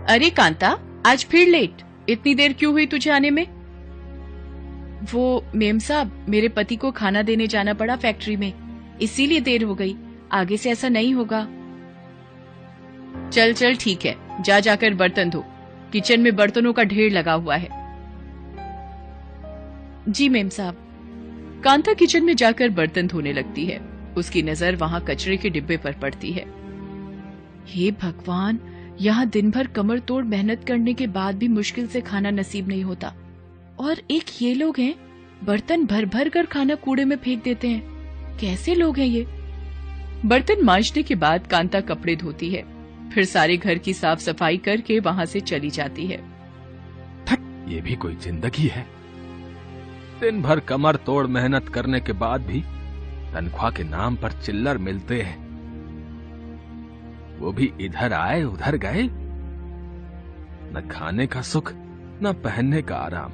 अरे कांता, आज फिर लेट। इतनी देर क्यों हुई तुझे आने में? वो मेम साहब, मेरे पति को खाना देने जाना पड़ा फैक्ट्री में, इसीलिए देर हो गई। आगे से ऐसा नहीं होगा। चल चल ठीक है, जा जाकर बर्तन धो। किचन में बर्तनों का ढेर लगा हुआ है। जी मेम साहब। कांता किचन में जाकर बर्तन धोने लगती है। उसकी नजर वहां कचरे के डिब्बे पर पड़ती है। हे भगवान, यहाँ दिन भर कमर तोड़ मेहनत करने के बाद भी मुश्किल से खाना नसीब नहीं होता, और एक ये लोग हैं, बर्तन भर भर कर खाना कूड़े में फेंक देते हैं। कैसे लोग हैं ये? बर्तन मांजने के बाद कांता कपड़े धोती है, फिर सारे घर की साफ सफाई करके वहां से चली जाती है। ये भी कोई जिंदगी है? दिन भर कमर तोड़ मेहनत करने के बाद भी तनख्वाह के नाम पर चिल्लर मिलते हैं, वो भी इधर आए उधर गए। न खाने का सुख, न पहनने का आराम।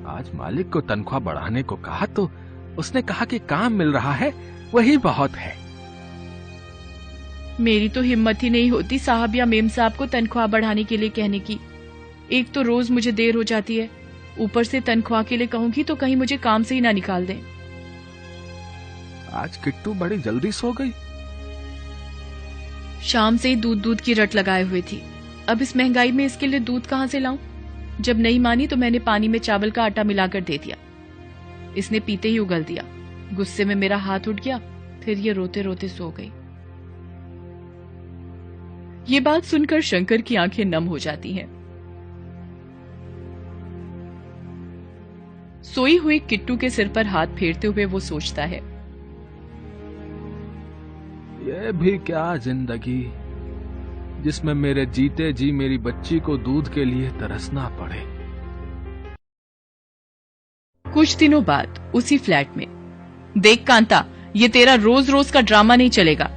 आज मालिक को तनख्वाह बढ़ाने को कहा तो उसने कहा कि काम मिल रहा है, वही बहुत है। मेरी तो हिम्मत ही नहीं होती साहब या मेम साहब को तनख्वाह बढ़ाने के लिए कहने की। एक तो रोज मुझे देर हो जाती है, ऊपर से तनख्वाह के लिए कहूंगी तो कहीं मुझे काम से ही ना निकाल दें। आज किट्टू बड़ी जल्दी सो गई। शाम से ही दूध की रट लगाए हुए थी। अब इस महंगाई में इसके लिए दूध कहां से लाऊं? जब नहीं मानी तो मैंने पानी में चावल का आटा मिलाकर दे दिया। इसने पीते ही उगल दिया। गुस्से में मेरा हाथ उठ गया, फिर ये रोते रोते सो गई। ये बात सुनकर शंकर की आंखें नम हो जाती हैं। सोई हुई किट्टू के सिर पर हाथ फेरते हुए वो सोचता है, ये भी क्या जिंदगी, जिसमें मेरे जीते जी मेरी बच्ची को दूध के लिए तरसना पड़े। कुछ दिनों बाद उसी फ्लैट में, देख कांता, ये तेरा रोज रोज का ड्रामा नहीं चलेगा।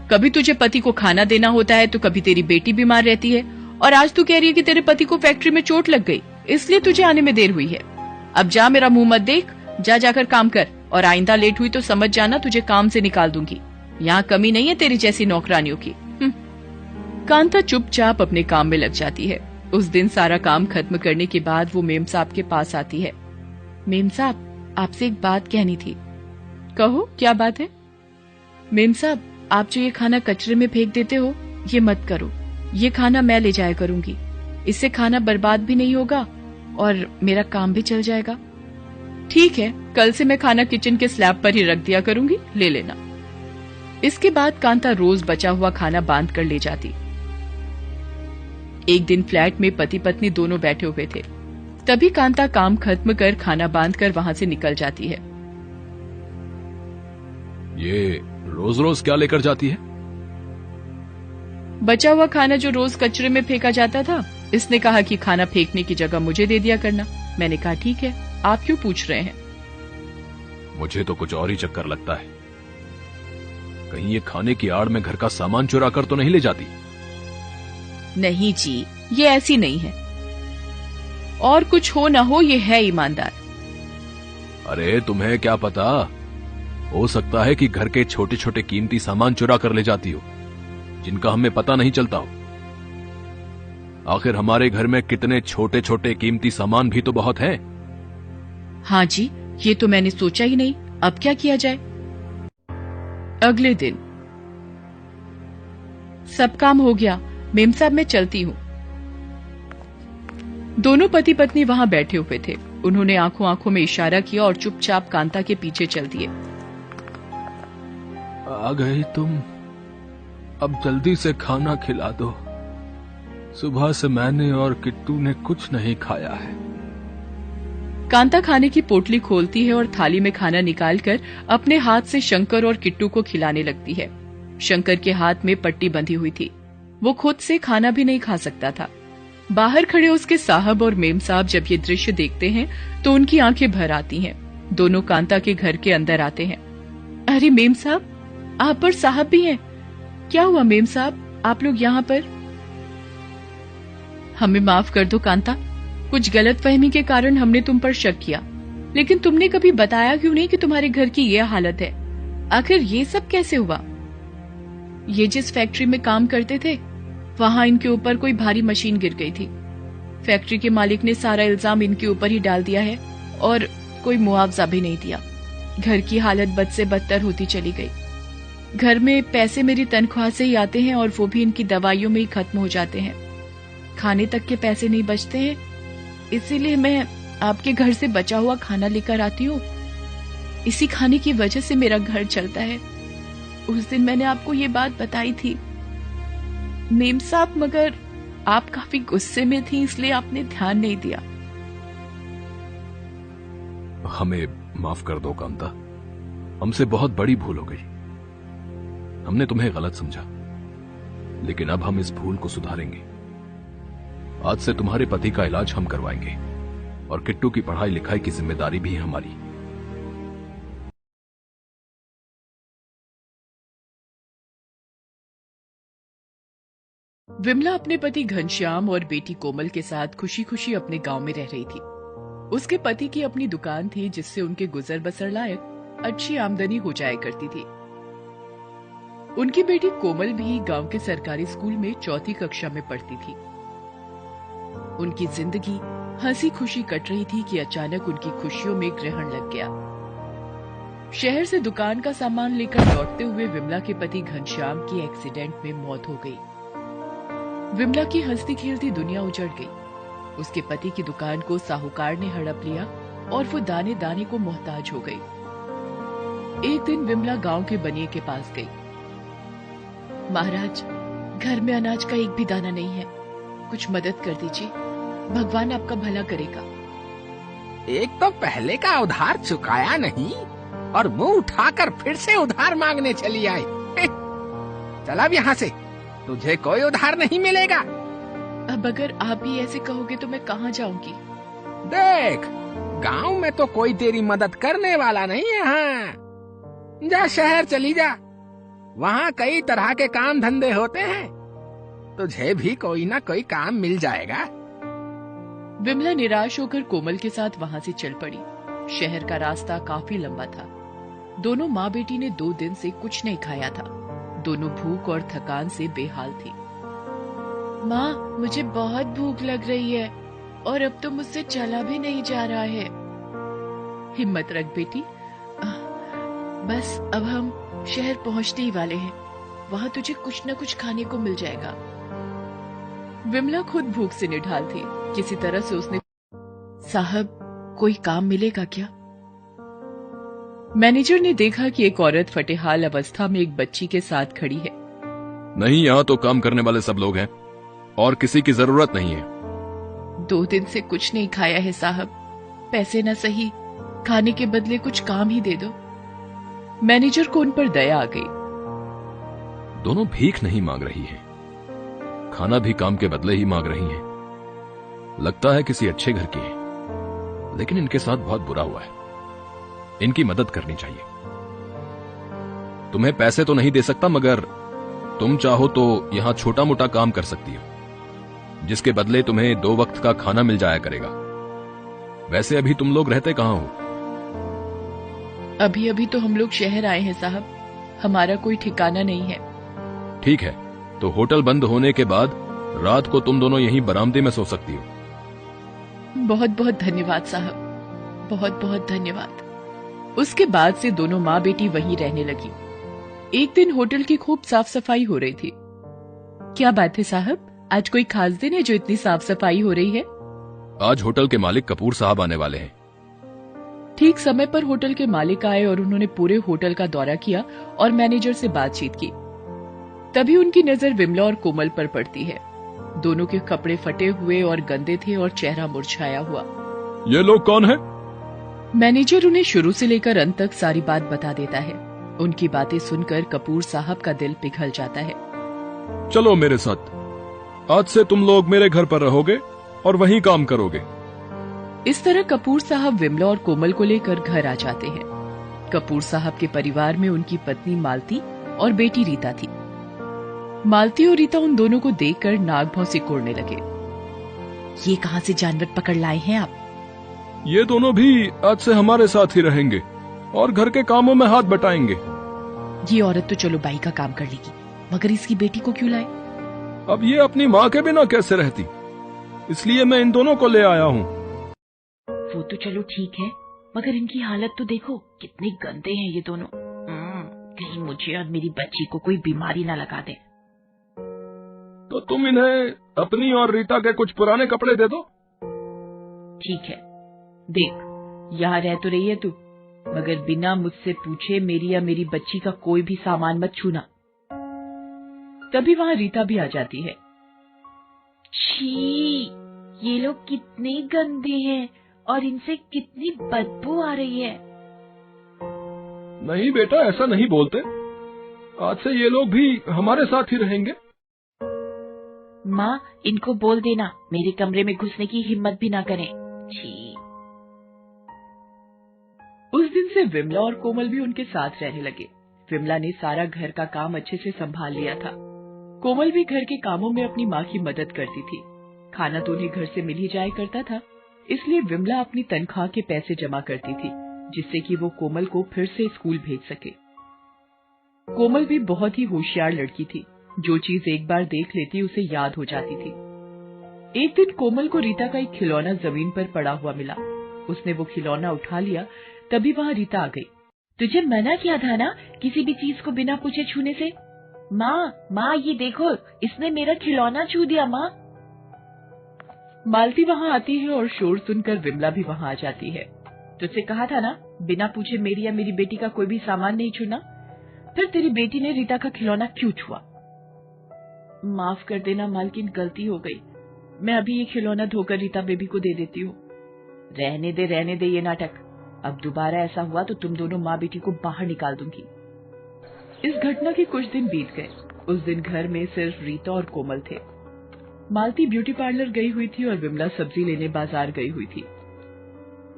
कभी तुझे पति को खाना देना होता है तो कभी तेरी बेटी बीमार रहती है, और आज तू कह रही है कि तेरे पति को फैक्ट्री में चोट लग गई, इसलिए तुझे आने में देर हुई है। अब जा, मेरा मुंह मत देख, जा जाकर काम कर, और आइंदा लेट हुई तो समझ जाना तुझे काम से निकाल दूंगी। यहाँ कमी नहीं है तेरी जैसी नौकरानियों की। कांता चुपचाप अपने काम में लग जाती है। उस दिन सारा काम खत्म करने के बाद वो मेम साहब के पास आती है। मेम साहब, आपसे एक बात कहनी थी। कहो, क्या बात है? मेम साहब, आप जो ये खाना कचरे में फेंक देते हो, ये मत करो। ये खाना मैं ले जाया करूंगी। इससे खाना बर्बाद भी नहीं होगा और मेरा काम भी चल जाएगा। ठीक है, कल से मैं खाना किचन के स्लैब पर ही रख दिया करूंगी, ले लेना। इसके बाद कांता रोज बचा हुआ खाना बांध कर ले जाती। एक दिन फ्लैट में पति पत्नी दोनों बैठे हुए थे। तभी कांता काम खत्म कर खाना बांध कर वहां से निकल जाती है। ये रोज रोज क्या लेकर जाती है? बचा हुआ खाना जो रोज कचरे में फेंका जाता था। इसने कहा कि खाना फेंकने की जगह मुझे दे दिया करना। मैंने कहा ठीक है, आप क्यों पूछ रहे हैं? मुझे तो कुछ और ही चक्कर लगता है। कहीं ये खाने की आड़ में घर का सामान चुरा कर तो नहीं ले जाती? नहीं जी, ये ऐसी नहीं है। और कुछ हो ना हो, ये है ईमानदार। अरे तुम्हें क्या पता, हो सकता है कि घर के छोटे छोटे कीमती सामान चुरा कर ले जाती हो, जिनका हमें पता नहीं चलता हो। आखिर हमारे घर में कितने छोटे छोटे कीमती सामान भी तो बहुत हैं। हाँ जी, ये तो मैंने सोचा ही नहीं। अब क्या किया जाए? अगले दिन सब काम हो गया। मेम साहब, मैं चलती हूँ। दोनों पति पत्नी वहां बैठे हुए थे। उन्होंने आंखों आंखों में इशारा किया और चुपचाप कांता के पीछे चल दिए। आ गई तुम, अब जल्दी से खाना खिला दो। सुबह से मैंने और किट्टू ने कुछ नहीं खाया है। कांता खाने की पोटली खोलती है और थाली में खाना निकालकर अपने हाथ से शंकर और किट्टू को खिलाने लगती है। शंकर के हाथ में पट्टी बंधी हुई थी, वो खुद से खाना भी नहीं खा सकता था। बाहर खड़े उसके साहब और मेम साहब जब ये दृश्य देखते हैं तो उनकी आंखें भर आती हैं। दोनों कांता के घर के अंदर आते हैं। अरे मेम साहब, आप पर साहब भी हैं। क्या हुआ मेम साहब, आप लोग यहाँ पर? हमें माफ कर दो कांता, कुछ गलतफहमी के कारण हमने तुम पर शक किया, लेकिन तुमने कभी बताया क्यों नहीं कि तुम्हारे घर की ये हालत है? आखिर ये सब कैसे हुआ? ये जिस फैक्ट्री में काम करते थे, वहां इनके ऊपर कोई भारी मशीन गिर गई थी। फैक्ट्री के मालिक ने सारा इल्जाम इनके ऊपर ही डाल दिया है और कोई मुआवजा भी नहीं दिया। घर की हालत बद से बदतर होती चली गई। घर में पैसे मेरी तनख्वाह से ही आते हैं और वो भी इनकी दवाइयों में ही खत्म हो जाते हैं। खाने तक के पैसे नहीं बचते हैं, इसीलिए मैं आपके घर से बचा हुआ खाना लेकर आती हूँ। इसी खाने की वजह से मेरा घर चलता है। उस दिन मैंने आपको ये बात बताई थी मेम साहब, मगर आप काफी गुस्से में थी, इसलिए आपने ध्यान नहीं दिया। हमें माफ कर दो कांता, हमसे बहुत बड़ी भूल हो गई। हमने तुम्हें गलत समझा, लेकिन अब हम इस भूल को सुधारेंगे। आज से तुम्हारे पति का इलाज हम करवाएंगे और किट्टू की पढ़ाई लिखाई की जिम्मेदारी भी हमारी। विमला अपने पति घनश्याम और बेटी कोमल के साथ खुशी खुशी अपने गांव में रह रही थी। उसके पति की अपनी दुकान थी, जिससे उनके गुजर बसर लायक अच्छी आमदनी हो जाया करती थी। उनकी बेटी कोमल भी गांव के सरकारी स्कूल में 4th कक्षा में पढ़ती थी। उनकी जिंदगी हंसी खुशी कट रही थी कि अचानक उनकी खुशियों में ग्रहण लग गया। शहर से दुकान का सामान लेकर लौटते हुए विमला के पति घनश्याम की एक्सीडेंट में मौत हो गई। विमला की हंसती खेलती दुनिया उजड़ गई। उसके पति की दुकान को साहूकार ने हड़प लिया और वो दाने दाने को मोहताज हो गई। एक दिन विमला गांव के बनिए के पास गई। महाराज, घर में अनाज का एक भी दाना नहीं है, कुछ मदद कर दीजिए, भगवान आपका भला करेगा। एक तो पहले का उधार चुकाया नहीं और मुंह उठाकर फिर से उधार मांगने चली आई। चल अब यहाँ से, तुझे कोई उधार नहीं मिलेगा। अब अगर आप ही ऐसे कहोगे तो मैं कहाँ जाऊंगी? देख, गांव में तो कोई तेरी मदद करने वाला नहीं है। हाँ, जा शहर चली जा, वहाँ कई तरह के काम धंधे होते हैं, तुझे भी कोई ना कोई काम मिल जाएगा। विमला निराश होकर कोमल के साथ वहां से चल पड़ी। शहर का रास्ता काफी लंबा था। दोनों माँ बेटी ने 2 दिन से कुछ नहीं खाया था। दोनों भूख और थकान से बेहाल थी। माँ, मुझे बहुत भूख लग रही है और अब तो मुझसे चला भी नहीं जा रहा है। हिम्मत रख बेटी, बस अब हम शहर पहुंचने ही वाले हैं, वहां तुझे कुछ न कुछ खाने को मिल जाएगा। विमला खुद भूख से निढाल थी। किसी तरह से उसने, साहब कोई काम मिलेगा क्या? मैनेजर ने देखा कि एक औरत फटेहाल अवस्था में एक बच्ची के साथ खड़ी है। नहीं, यहाँ तो काम करने वाले सब लोग हैं और किसी की जरूरत नहीं है। 2 दिन से कुछ नहीं खाया है साहब, पैसे न सही, खाने के बदले कुछ काम ही दे दो। मैनेजर को उन पर दया आ गई। दोनों भीख नहीं मांग रही हैं, खाना भी काम के बदले ही मांग रही हैं। लगता है किसी अच्छे घर की है, लेकिन इनके साथ बहुत बुरा हुआ है। इनकी मदद करनी चाहिए। तुम्हें पैसे तो नहीं दे सकता, मगर तुम चाहो तो यहां छोटा मोटा काम कर सकती हो, जिसके बदले तुम्हें 2 वक्त का खाना मिल जाया करेगा। वैसे अभी तुम लोग रहते कहां हो? अभी अभी तो हम लोग शहर आए हैं साहब, हमारा कोई ठिकाना नहीं है। ठीक है, तो होटल बंद होने के बाद रात को तुम दोनों यहीं बरामदे में सो सकती हो। बहुत बहुत धन्यवाद साहब, बहुत बहुत धन्यवाद। उसके बाद से दोनों माँ बेटी वहीं रहने लगी। एक दिन होटल की खूब साफ सफाई हो रही थी। क्या बात है साहब, आज कोई खास दिन है जो इतनी साफ सफाई हो रही है? आज होटल के मालिक कपूर साहब आने वाले हैं। ठीक समय पर होटल के मालिक आए और उन्होंने पूरे होटल का दौरा किया और मैनेजर से बातचीत की। तभी उनकी नजर विमला और कोमल पर पड़ती है। दोनों के कपड़े फटे हुए और गंदे थे और चेहरा मुरझाया हुआ। ये लोग कौन है? मैनेजर उन्हें शुरू से लेकर अंत तक सारी बात बता देता है। उनकी बातें सुनकर कपूर साहब का दिल पिघल जाता है। चलो मेरे साथ, आज से तुम लोग मेरे घर पर रहोगे और वहीं काम करोगे। इस तरह कपूर साहब विमला और कोमल को लेकर घर आ जाते हैं। कपूर साहब के परिवार में उनकी पत्नी मालती और बेटी रीता थी। मालती और रीता उन दोनों को देखकर नाग भौं से कोड़ने लगे। ये कहां से जानवर पकड़ लाए हैं आप? ये दोनों भी आज से हमारे साथ ही रहेंगे और घर के कामों में हाथ बटाएंगे। ये औरत तो चलो बाई का काम कर लेगी, मगर इसकी बेटी को क्यों लाए? अब ये अपनी माँ के बिना कैसे रहती, इसलिए मैं इन दोनों को ले आया हूँ। वो तो चलो ठीक है, मगर इनकी हालत तो देखो, कितने गंदे हैं ये दोनों। कहीं मुझे और मेरी बच्ची को कोई बीमारी ना लगा दे। तो तुम इन्हें अपनी और रीता के कुछ पुराने कपड़े दे दो। ठीक है, देख यहाँ रह तो रही है तू, मगर बिना मुझसे पूछे मेरी या मेरी बच्ची का कोई भी सामान मत छूना। तभी वहाँ रीता भी आ जाती है। छी, ये लोग कितने गंदे हैं और इनसे कितनी बदबू आ रही है। नहीं बेटा, ऐसा नहीं बोलते, आज से ये लोग भी हमारे साथ ही रहेंगे। माँ, इनको बोल देना मेरे कमरे में घुसने की हिम्मत भी ना करें। छी। उस दिन से विमला और कोमल भी उनके साथ रहने लगे। विमला ने सारा घर का काम अच्छे से संभाल लिया था। कोमल भी घर के कामों में अपनी माँ की मदद करती थी। खाना तो उन्हें घर से मिल ही जाया करता था, इसलिए विमला अपनी तनख्वाह के पैसे जमा करती थी, जिससे कि वो कोमल को फिर से स्कूल भेज सके। कोमल भी बहुत ही होशियार लड़की थी, जो चीज एक बार देख लेती उसे याद हो जाती थी। एक दिन कोमल को रीता का एक खिलौना जमीन पर पड़ा हुआ मिला। उसने वो खिलौना उठा लिया, तभी वहाँ रीता आ गई। तुझे मना किया था ना किसी भी चीज को बिना पूछे छूने से। माँ ये देखो, इसने मेरा खिलौना छू दिया। माँ। मालती वहाँ आती है और शोर सुनकर विमला भी वहाँ आ जाती है। तुझसे कहा था ना बिना पूछे मेरी या मेरी बेटी का कोई भी सामान नहीं छूना, फिर तेरी बेटी ने रीता का खिलौना क्यों छुआ? माफ कर देना मालकिन, गलती हो गई। मैं अभी ये खिलौना धोकर रीता बेबी को दे देती हूँ। रहने दे ये नाटक। अब दोबारा ऐसा हुआ तो तुम दोनों माँ बेटी को बाहर निकाल दूंगी। इस घटना के कुछ दिन बीत गए। उस दिन घर में सिर्फ रीता और कोमल थे। मालती ब्यूटी पार्लर गई हुई थी और विमला सब्जी लेने बाजार गई हुई थी।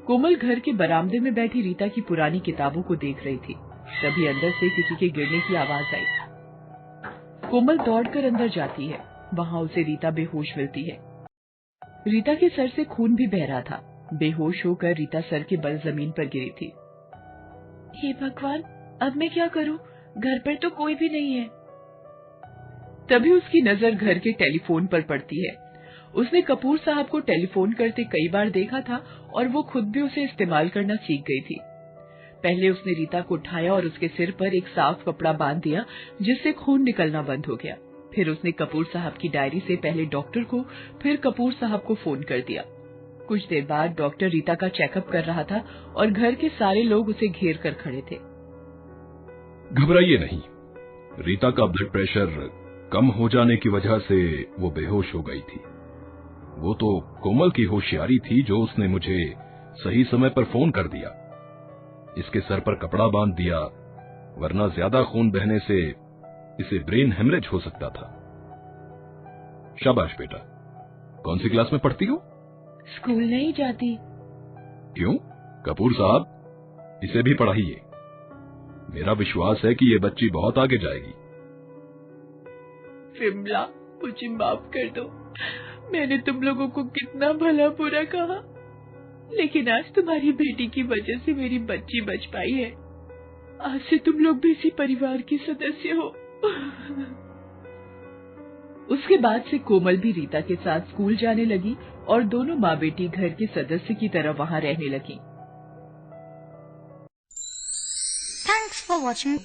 कोमल घर के बरामदे में बैठी रीता की पुरानी किताबों को देख रही थी। तभी अंदर से किसी के गिरने की आवाज आई। कोमल दौड़कर अंदर जाती है। वहाँ उसे रीता बेहोश मिलती है। रीता के सर से खून भी बह रहा था। बेहोश होकर रीता सर के बल जमीन पर गिरी थी। हे भगवान, अब मैं क्या करूं? घर पर तो कोई भी नहीं है। तभी उसकी नजर घर के टेलीफोन पर पड़ती है। उसने कपूर साहब को टेलीफोन करते कई बार देखा था और वो खुद भी उसे इस्तेमाल करना सीख गई थी। पहले उसने रीता को उठाया और उसके सिर पर एक साफ कपड़ा बांध दिया, जिससे खून निकलना बंद हो गया। फिर उसने कपूर साहब की डायरी से पहले डॉक्टर को, फिर कपूर साहब को फोन कर दिया। कुछ देर बाद डॉक्टर रीता का चेकअप कर रहा था और घर के सारे लोग उसे घेर कर खड़े थे। घबराइए नहीं, रीता का ब्लड प्रेशर कम हो जाने की वजह से वो बेहोश हो गई थी। वो तो कोमल की होशियारी थी जो उसने मुझे सही समय पर फोन कर दिया, इसके सर पर कपड़ा बांध दिया, वरना ज्यादा खून बहने से इसे ब्रेन हेमरेज हो सकता था। शाबाश बेटा। कौन सी क्लास में पढ़ती हो? स्कूल नहीं जाती। क्यों? कपूर साहब, इसे भी पढ़ाइए। मेरा विश्वास है कि ये बच्ची बहुत आगे जाएगी। विमला, मुझे माफ कर दो। मैंने तुम लोगों को कितना भला बुरा कहा, लेकिन आज तुम्हारी बेटी की वजह से मेरी बच्ची बच पाई है। आज से तुम लोग भी इसी परिवार के सदस्य हो। उसके बाद से कोमल भी रीता के साथ स्कूल जाने लगी और दोनों माँ बेटी घर के सदस्य की तरह वहाँ रहने लगी। Thanks for watching.